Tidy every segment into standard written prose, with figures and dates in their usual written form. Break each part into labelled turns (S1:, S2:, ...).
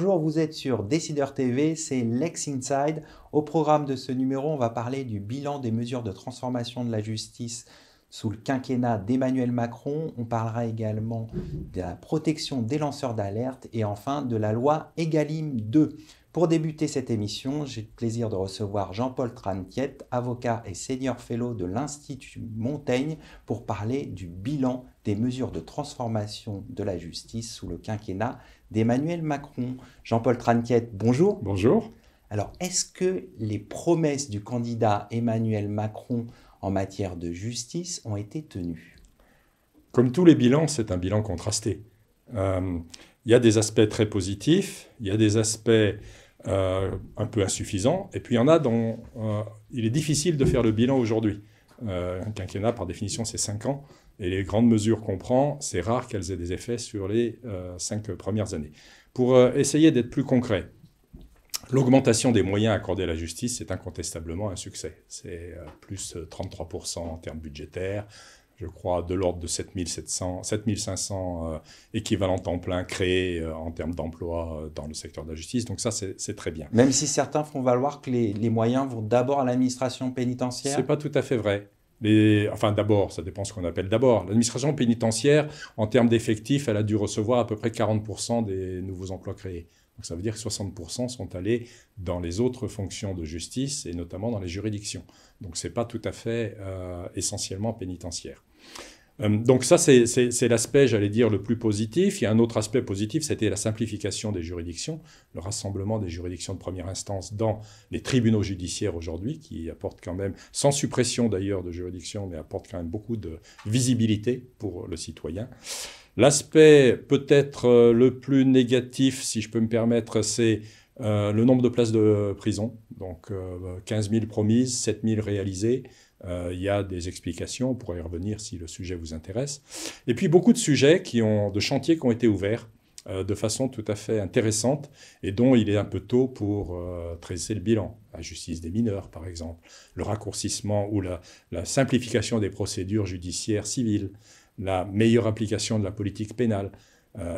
S1: Bonjour, vous êtes sur Décideur TV, c'est Lex Inside. Au programme de ce numéro, on va parler du bilan des mesures de transformation de la justice sous le quinquennat d'Emmanuel Macron. On parlera également de la protection des lanceurs d'alerte et enfin de la loi Egalim 2. Pour débuter cette émission, j'ai le plaisir de recevoir Jean-Paul Trantiet, avocat et senior fellow de l'Institut Montaigne, pour parler du bilan des mesures de transformation de la justice sous le quinquennat d'Emmanuel Macron. Jean-Paul Trantiet, bonjour.
S2: Bonjour.
S1: Alors, est-ce que les promesses du candidat Emmanuel Macron en matière de justice ont été tenues?
S2: Comme tous les bilans, c'est un bilan contrasté. Il y a des aspects très positifs, il y a des aspects un peu insuffisants, et puis il y en a dont il est difficile de faire le bilan aujourd'hui. Un quinquennat, par définition, c'est 5 ans, et les grandes mesures qu'on prend, c'est rare qu'elles aient des effets sur les 5 premières années. Pour essayer d'être plus concret, l'augmentation des moyens accordés à la justice, c'est incontestablement un succès. C'est plus 33% en termes budgétaires, je crois de l'ordre de 7500 équivalents temps plein créés en termes d'emploi dans le secteur de la justice. Donc ça, c'est très bien.
S1: Même si certains font valoir que les moyens vont d'abord à l'administration pénitentiaire?
S2: Ce n'est pas tout à fait vrai. Enfin, d'abord, ça dépend ce qu'on appelle d'abord. L'administration pénitentiaire, en termes d'effectifs, elle a dû recevoir à peu près 40% des nouveaux emplois créés. Donc ça veut dire que 60% sont allés dans les autres fonctions de justice et notamment dans les juridictions. Donc ce n'est pas tout à fait essentiellement pénitentiaire. Donc ça, c'est l'aspect, j'allais dire, le plus positif. Il y a un autre aspect positif, c'était la simplification des juridictions, le rassemblement des juridictions de première instance dans les tribunaux judiciaires aujourd'hui, qui apporte quand même, sans suppression d'ailleurs de juridictions, mais apporte quand même beaucoup de visibilité pour le citoyen. L'aspect peut-être le plus négatif, si je peux me permettre, c'est le nombre de places de prison. Donc 15 000 promises, 7 000 réalisées. Il y a des explications, on pourrait y revenir si le sujet vous intéresse. Et puis beaucoup de sujets, de chantiers qui ont été ouverts de façon tout à fait intéressante et dont il est un peu tôt pour dresser le bilan. La justice des mineurs, par exemple, le raccourcissement ou la simplification des procédures judiciaires civiles, la meilleure application de la politique pénale.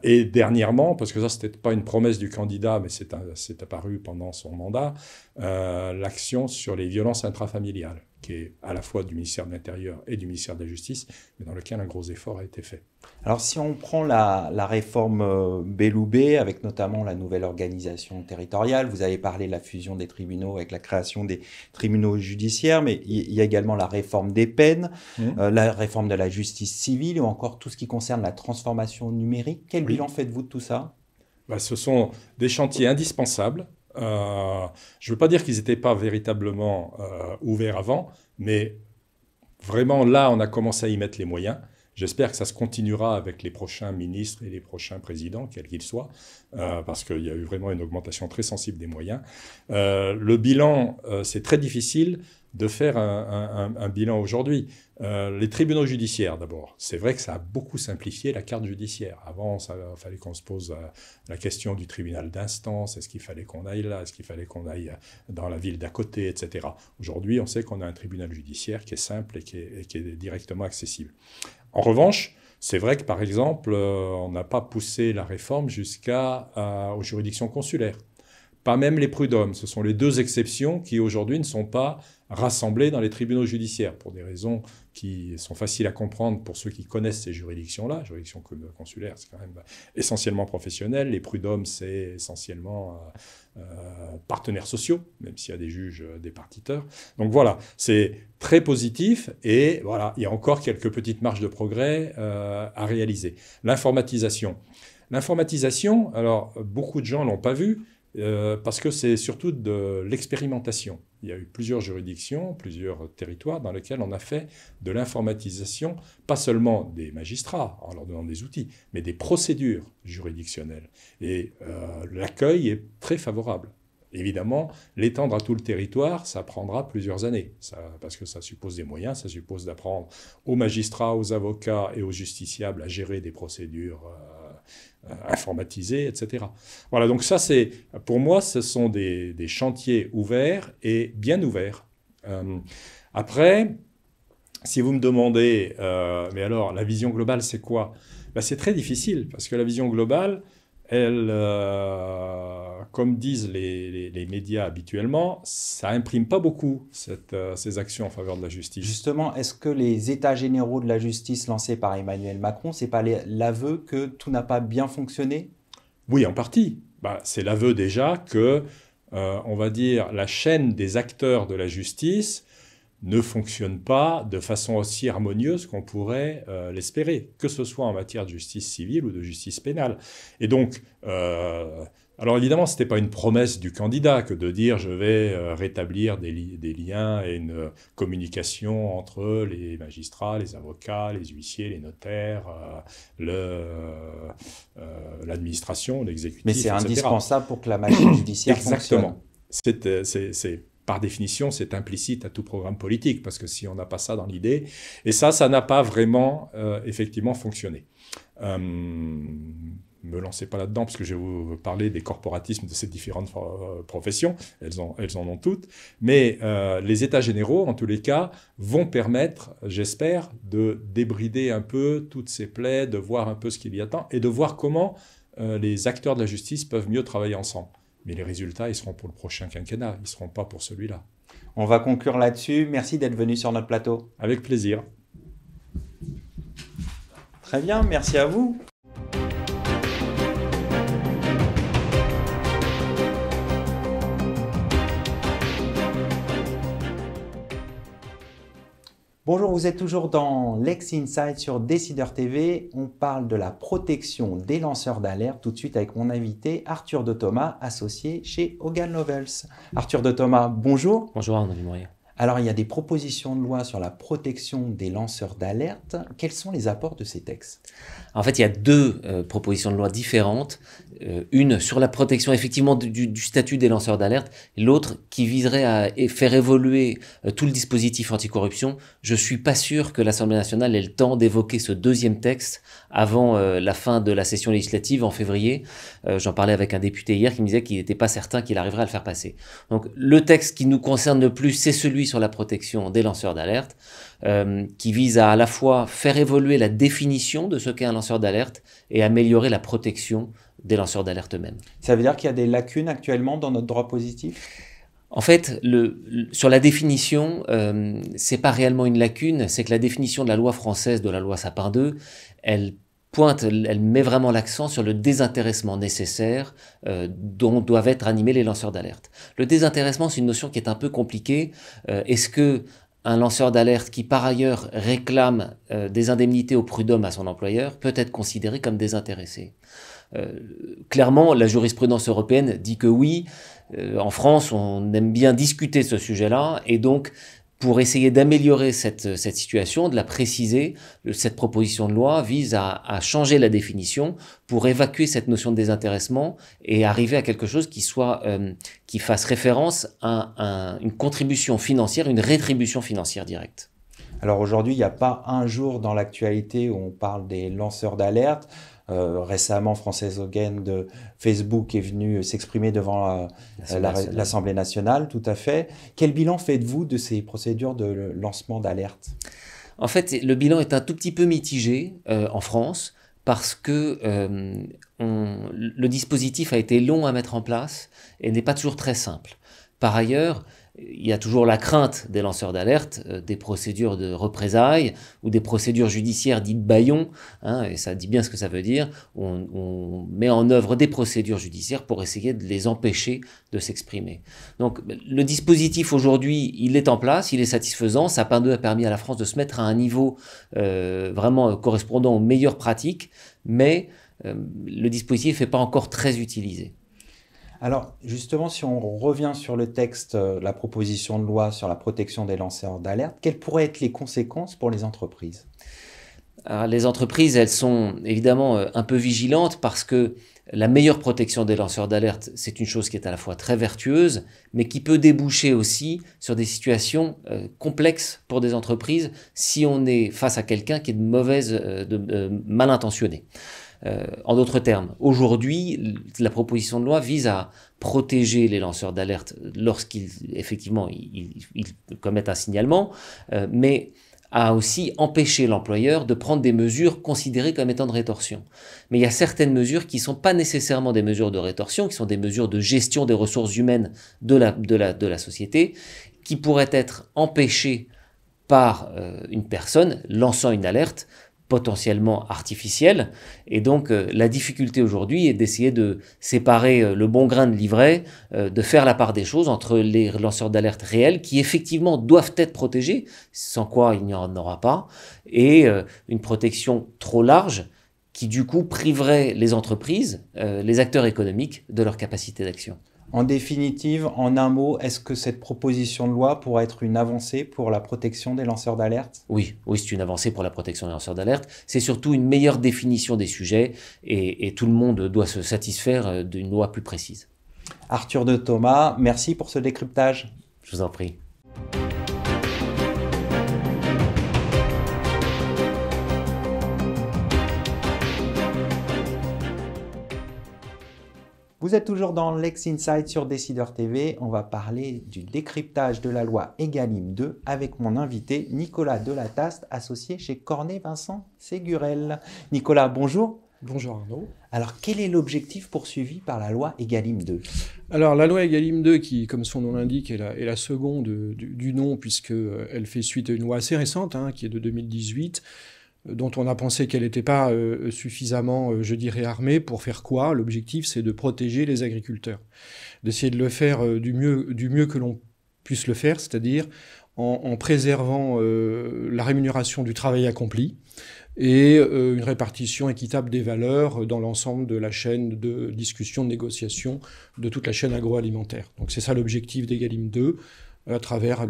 S2: Et dernièrement, parce que ça, ce n'était pas une promesse du candidat, mais c'est apparu pendant son mandat, l'action sur les violences intrafamiliales, qui est à la fois du ministère de l'Intérieur et du ministère de la Justice, mais dans lequel un gros effort a été fait.
S1: Alors, si on prend la réforme Belloubet, avec notamment la nouvelle organisation territoriale, vous avez parlé de la fusion des tribunaux avec la création des tribunaux judiciaires, mais il y a également la réforme des peines, la réforme de la justice civile, ou encore tout ce qui concerne la transformation numérique. Quel bilan faites-vous de tout ça?
S2: Ce sont des chantiers indispensables. Je ne veux pas dire qu'ils n'étaient pas véritablement ouverts avant, mais vraiment là, on a commencé à y mettre les moyens. J'espère que ça se continuera avec les prochains ministres et les prochains présidents, quels qu'ils soient, parce qu'il y a eu vraiment une augmentation très sensible des moyens. Le bilan, c'est très difficile de faire un bilan aujourd'hui. Les tribunaux judiciaires, d'abord. C'est vrai que ça a beaucoup simplifié la carte judiciaire. Avant, il fallait qu'on se pose la question du tribunal d'instance. Est-ce qu'il fallait qu'on aille là? Est-ce qu'il fallait qu'on aille dans la ville d'à côté, etc. Aujourd'hui, on sait qu'on a un tribunal judiciaire qui est simple et qui est directement accessible. En revanche, c'est vrai que, par exemple, on n'a pas poussé la réforme jusqu'aux juridictions consulaires. Pas même les prud'hommes. Ce sont les deux exceptions qui, aujourd'hui, ne sont pas rassemblées dans les tribunaux judiciaires, pour des raisons qui sont faciles à comprendre pour ceux qui connaissent ces juridictions-là. Juridictions consulaires, c'est quand même essentiellement professionnel. Les prud'hommes, c'est essentiellement partenaires sociaux, même s'il y a des juges départiteurs. Donc voilà, c'est très positif et voilà, il y a encore quelques petites marges de progrès à réaliser. L'informatisation. L'informatisation, alors beaucoup de gens ne l'ont pas vu, parce que c'est surtout de l'expérimentation. Il y a eu plusieurs juridictions, plusieurs territoires dans lesquels on a fait de l'informatisation, pas seulement des magistrats en leur donnant des outils, mais des procédures juridictionnelles. Et l'accueil est très favorable. Évidemment, l'étendre à tout le territoire, ça prendra plusieurs années, parce que ça suppose des moyens, ça suppose d'apprendre aux magistrats, aux avocats et aux justiciables à gérer des procédures informatisés, etc. Voilà, donc ça, pour moi, ce sont des chantiers ouverts et bien ouverts. Après, si vous me demandez, mais alors, la vision globale, c'est quoi? C'est très difficile, parce que la vision globale, comme disent les médias habituellement, ça imprime pas beaucoup ces actions en faveur de la justice.
S1: Justement, est-ce que les états généraux de la justice lancés par Emmanuel Macron, c'est pas l'aveu que tout n'a pas bien fonctionné?
S2: Oui, en partie. C'est l'aveu déjà que, on va dire, la chaîne des acteurs de la justice ne fonctionne pas de façon aussi harmonieuse qu'on pourrait l'espérer, que ce soit en matière de justice civile ou de justice pénale. Et donc, alors évidemment, ce n'était pas une promesse du candidat que de dire je vais rétablir des liens et une communication entre les magistrats, les avocats, les huissiers, les notaires, l'administration, l'exécutif,
S1: Mais c'est
S2: etc.
S1: indispensable pour que la machine judiciaire fonctionne.
S2: Exactement. Par définition, c'est implicite à tout programme politique, parce que si on n'a pas ça dans l'idée, et ça n'a pas vraiment, effectivement, fonctionné. Me lancez pas là-dedans, parce que je vais vous parler des corporatismes de ces différentes professions, elles en ont toutes, mais les états généraux, en tous les cas, vont permettre, j'espère, de débrider un peu toutes ces plaies, de voir un peu ce qu'il y attend, et de voir comment les acteurs de la justice peuvent mieux travailler ensemble. Mais les résultats, ils seront pour le prochain quinquennat, ils ne seront pas pour celui-là.
S1: On va conclure là-dessus. Merci d'être venu sur notre plateau.
S2: Avec plaisir.
S1: Très bien, merci à vous. Bonjour, vous êtes toujours dans Lex Inside sur Décideur TV. On parle de la protection des lanceurs d'alerte tout de suite avec mon invité Arthur de Thomas, associé chez Hogan Lovells. Arthur de Thomas, bonjour.
S3: Bonjour Arnaud Vimourier.
S1: Alors, il y a des propositions de loi sur la protection des lanceurs d'alerte. Quels sont les apports de ces textes?
S3: En fait, il y a deux propositions de loi différentes. Une sur la protection effectivement du statut des lanceurs d'alerte, et l'autre qui viserait à faire évoluer tout le dispositif anticorruption. Je suis pas sûr que l'Assemblée nationale ait le temps d'évoquer ce deuxième texte avant la fin de la session législative en février. J'en parlais avec un député hier qui me disait qu'il n'était pas certain qu'il arriverait à le faire passer. Donc le texte qui nous concerne le plus, c'est celui sur la protection des lanceurs d'alerte, qui vise à la fois faire évoluer la définition de ce qu'est un lanceur d'alerte et améliorer la protection des lanceurs d'alerte eux-mêmes.
S1: Ça veut dire qu'il y a des lacunes actuellement dans notre droit positif?
S3: En fait, sur la définition, c'est pas réellement une lacune, c'est que la définition de la loi française, de la loi Sapin 2, elle met vraiment l'accent sur le désintéressement nécessaire dont doivent être animés les lanceurs d'alerte. Le désintéressement, c'est une notion qui est un peu compliquée. Est-ce que un lanceur d'alerte qui, par ailleurs, réclame des indemnités au prud'homme à son employeur peut être considéré comme désintéressé? Clairement, la jurisprudence européenne dit que oui. En France, on aime bien discuter ce sujet-là, et donc, pour essayer d'améliorer cette situation, de la préciser, cette proposition de loi vise à changer la définition pour évacuer cette notion de désintéressement et arriver à quelque chose qui fasse référence à une contribution financière, une rétribution financière directe.
S1: Alors aujourd'hui, il n'y a pas un jour dans l'actualité où on parle des lanceurs d'alerte. Récemment, Frances Haugen de Facebook est venue s'exprimer devant l'Assemblée nationale, tout à fait. Quel bilan faites-vous de ces procédures de lancement d'alerte?
S3: En fait, le bilan est un tout petit peu mitigé en France parce que le dispositif a été long à mettre en place et n'est pas toujours très simple. Par ailleurs, il y a toujours la crainte des lanceurs d'alerte, des procédures de représailles ou des procédures judiciaires dites bâillons, et ça dit bien ce que ça veut dire. On met en œuvre des procédures judiciaires pour essayer de les empêcher de s'exprimer. Donc le dispositif aujourd'hui, il est en place, il est satisfaisant. Sapin 2 a permis à la France de se mettre à un niveau vraiment correspondant aux meilleures pratiques, mais le dispositif n'est pas encore très utilisé.
S1: Alors justement, si on revient sur le texte, la proposition de loi sur la protection des lanceurs d'alerte, quelles pourraient être les conséquences pour les entreprises?
S3: Alors, les entreprises, elles sont évidemment un peu vigilantes parce que la meilleure protection des lanceurs d'alerte, c'est une chose qui est à la fois très vertueuse, mais qui peut déboucher aussi sur des situations complexes pour des entreprises si on est face à quelqu'un qui est mal intentionné. En d'autres termes, aujourd'hui, la proposition de loi vise à protéger les lanceurs d'alerte lorsqu'ils, effectivement, ils commettent un signalement, mais à aussi empêcher l'employeur de prendre des mesures considérées comme étant de rétorsion. Mais il y a certaines mesures qui ne sont pas nécessairement des mesures de rétorsion, qui sont des mesures de gestion des ressources humaines de la société, qui pourraient être empêchées par une personne lançant une alerte potentiellement artificielle. Et donc la difficulté aujourd'hui est d'essayer de séparer le bon grain de l'ivraie, de faire la part des choses entre les lanceurs d'alerte réels qui effectivement doivent être protégés, sans quoi il n'y en aura pas, et une protection trop large qui du coup priverait les entreprises, les acteurs économiques de leur capacité d'action.
S1: En définitive, en un mot, est-ce que cette proposition de loi pourrait être une avancée pour la protection des lanceurs d'alerte?
S3: Oui, c'est une avancée pour la protection des lanceurs d'alerte. C'est surtout une meilleure définition des sujets et tout le monde doit se satisfaire d'une loi plus précise.
S1: Arthur de Thomas, merci pour ce décryptage.
S3: Je vous en prie.
S1: Vous êtes toujours dans Lex Insight sur Décideur TV. On va parler du décryptage de la loi Egalim 2 avec mon invité Nicolas Delataste, associé chez Cornet Vincent Ségurel. Nicolas, bonjour.
S4: Bonjour Arnaud.
S1: Alors, quel est l'objectif poursuivi par la loi Egalim 2?
S4: Alors, la loi Egalim 2, qui, comme son nom l'indique, est la seconde du nom, puisqu'elle fait suite à une loi assez récente, qui est de 2018, dont on a pensé qu'elle n'était pas suffisamment, je dirais, armée pour faire quoi? L'objectif, c'est de protéger les agriculteurs, d'essayer de le faire du mieux que l'on puisse le faire, c'est-à-dire en préservant la rémunération du travail accompli et une répartition équitable des valeurs dans l'ensemble de la chaîne de discussion, de négociation de toute la chaîne agroalimentaire. Donc c'est ça l'objectif d'Egalim 2, à travers,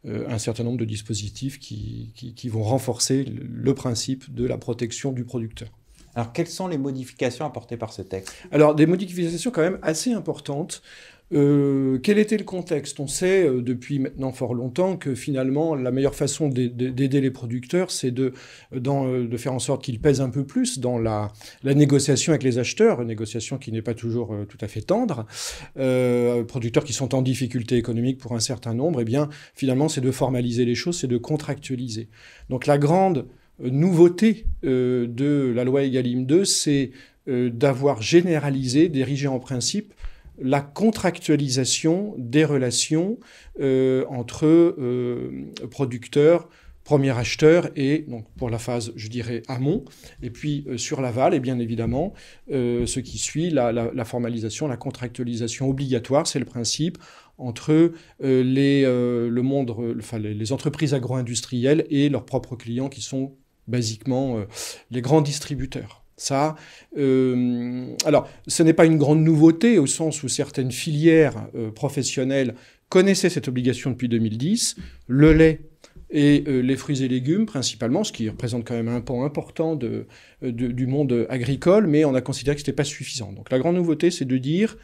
S4: un certain nombre de dispositifs qui vont renforcer le principe de la protection du producteur.
S1: Alors, quelles sont les modifications apportées par ce texte?
S4: Alors, des modifications quand même assez importantes. Quel était le contexte? On sait depuis maintenant fort longtemps que finalement la meilleure façon d'aider les producteurs, c'est de faire en sorte qu'ils pèsent un peu plus dans la négociation avec les acheteurs, une négociation qui n'est pas toujours tout à fait tendre. Producteurs qui sont en difficulté économique pour un certain nombre, eh bien finalement c'est de formaliser les choses, c'est de contractualiser. Donc la grande nouveauté de la loi Egalim 2, c'est d'avoir généralisé, d'ériger en principe la contractualisation des relations entre producteurs, premiers acheteurs et, donc, pour la phase, je dirais, amont, et puis sur l'aval, et bien évidemment, ce qui suit, la formalisation, la contractualisation obligatoire, c'est le principe entre les entreprises agro-industrielles et leurs propres clients qui sont basiquement les grands distributeurs. Ça, alors, ce n'est pas une grande nouveauté au sens où certaines filières professionnelles connaissaient cette obligation depuis 2010. Le lait et les fruits et légumes, principalement, ce qui représente quand même un pan important du monde agricole, mais on a considéré que ce n'était pas suffisant. Donc la grande nouveauté, c'est de dire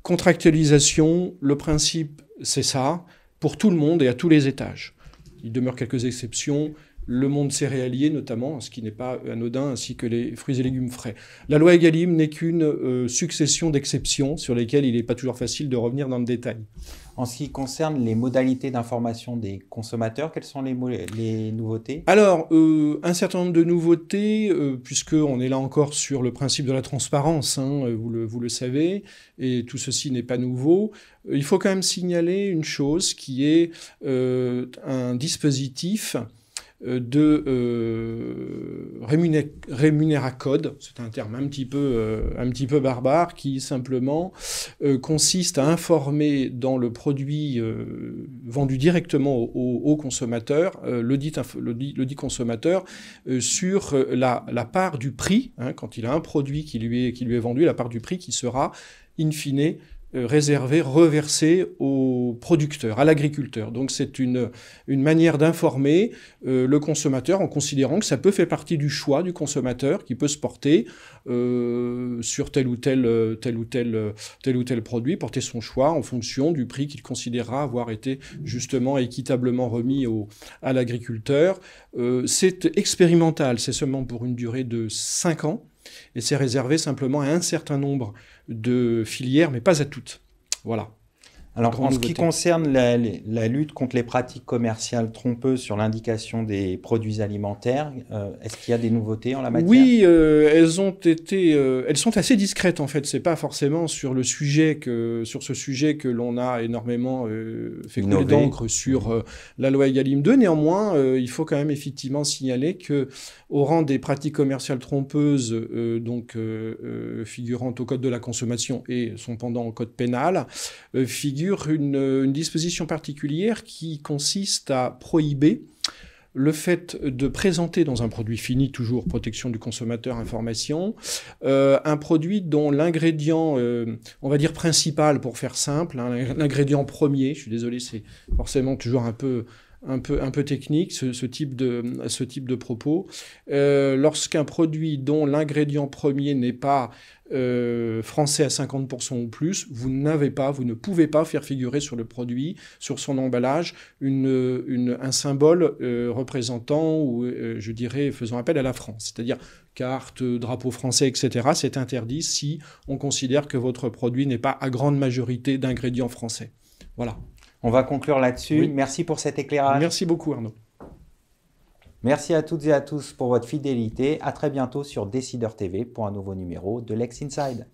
S4: contractualisation, le principe, c'est ça, pour tout le monde et à tous les étages. Il demeure quelques exceptions, le monde céréalier notamment, ce qui n'est pas anodin, ainsi que les fruits et légumes frais. La loi Egalim n'est qu'une succession d'exceptions sur lesquelles il n'est pas toujours facile de revenir dans le détail.
S1: En ce qui concerne les modalités d'information des consommateurs, quelles sont les nouveautés?
S4: Alors, un certain nombre de nouveautés, puisqu'on est là encore sur le principe de la transparence, vous le savez, et tout ceci n'est pas nouveau. Il faut quand même signaler une chose qui est un dispositif de rémunéracode, c'est un terme un petit peu barbare, qui simplement consiste à informer dans le produit vendu directement au consommateur, le dit consommateur, sur la part du prix, quand il a un produit qui lui est vendu, la part du prix qui sera, in fine, réservé, reversé au producteur, à l'agriculteur. Donc c'est une manière d'informer le consommateur en considérant que ça peut faire partie du choix du consommateur qui peut se porter sur tel ou tel produit, porter son choix en fonction du prix qu'il considérera avoir été justement équitablement remis à l'agriculteur. C'est expérimental, c'est seulement pour une durée de 5 ans. Et c'est réservé simplement à un certain nombre de filières, mais pas à toutes. Voilà.
S1: Alors,
S4: grande
S1: en ce qui
S4: nouveauté.
S1: concerne la lutte contre les pratiques commerciales trompeuses sur l'indication des produits alimentaires, est-ce qu'il y a des nouveautés en la matière?
S4: Oui, elles sont assez discrètes en fait. C'est pas forcément sur ce sujet que l'on a énormément fait couler
S1: Innové.
S4: d'encre sur la loi Egalim 2. Néanmoins, il faut quand même effectivement signaler que au rang des pratiques commerciales trompeuses, figurant au code de la consommation et son pendant au code pénal, figure une disposition particulière qui consiste à prohiber le fait de présenter dans un produit fini, toujours protection du consommateur, information, un produit dont l'ingrédient, on va dire principal pour faire simple, hein, l'ingrédient premier, je suis désolé, c'est forcément toujours un peu technique, ce type de propos. Lorsqu'un produit dont l'ingrédient premier n'est pas français à 50% ou plus, vous ne pouvez pas faire figurer sur le produit, sur son emballage, un symbole représentant ou, je dirais, faisant appel à la France. C'est-à-dire carte, drapeau français, etc. C'est interdit si on considère que votre produit n'est pas à grande majorité d'ingrédients français. Voilà.
S1: On va conclure là-dessus.
S4: Oui.
S1: Merci pour cet éclairage.
S4: Merci beaucoup, Arnaud.
S1: Merci à toutes et à tous pour votre fidélité. À très bientôt sur Décideur TV pour un nouveau numéro de Lex Inside.